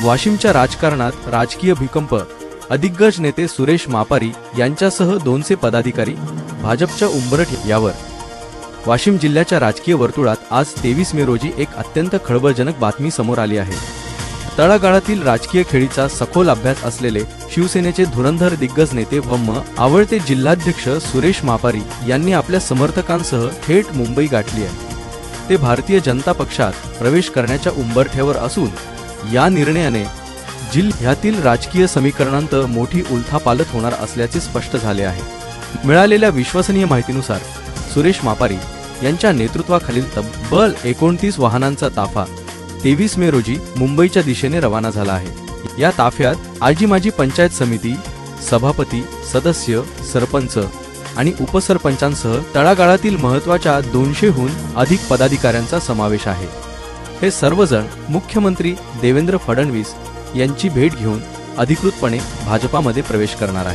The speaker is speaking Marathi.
वाशिमच्या राजकारणात राजकीय भूकंप। अधिग्गज नेते सुरेश मापारी यांच्यासह 200 पदाधिकारी भाजपच्या उंबरठ्यावर। वाशिम जिल्ह्याच्या राजकीय वर्तुळात आज 23 मे रोजी एक अत्यंत खळबळजनक बातमी समोर आली आहे। तळागाळातील राजकीय खेळीचा सखोल अभ्यास असलेले शिवसेनेचे धुरंधर दिग्गज नेते व आवडते जिल्हाध्यक्ष सुरेश मापारी यांनी आपल्या समर्थकांसह थेट मुंबई गाठली आहे। ते भारतीय जनता पक्षात प्रवेश करण्याच्या उंबरठ्यावर असून या निर्णयाने जिल्ह्यातील राजकीय समीकरणांत मोठी उलथापालथ होणार असल्याचे स्पष्ट झाले आहे। मिळालेल्या विश्वसनीय माहितीनुसार सुरेश मापारी यांच्या नेतृत्वाखालील तब्बल 29 वाहनांचा ताफा 23 मे रोजी मुंबईच्या दिशेने रवाना झाला आहे। या ताफ्यात आजी माजी पंचायत समिती सभापती, सदस्य, सरपंच आणि उपसरपंचांसह तळागाळातील महत्त्वाच्या 200हून अधिक पदाधिकाऱ्यांचा समावेश आहे। हे सर्वजण मुख्यमंत्री देवेंद्र फडणवीस यांची भेट घेऊन अधिकृतपणे भाजपामध्ये प्रवेश करणार आहेत।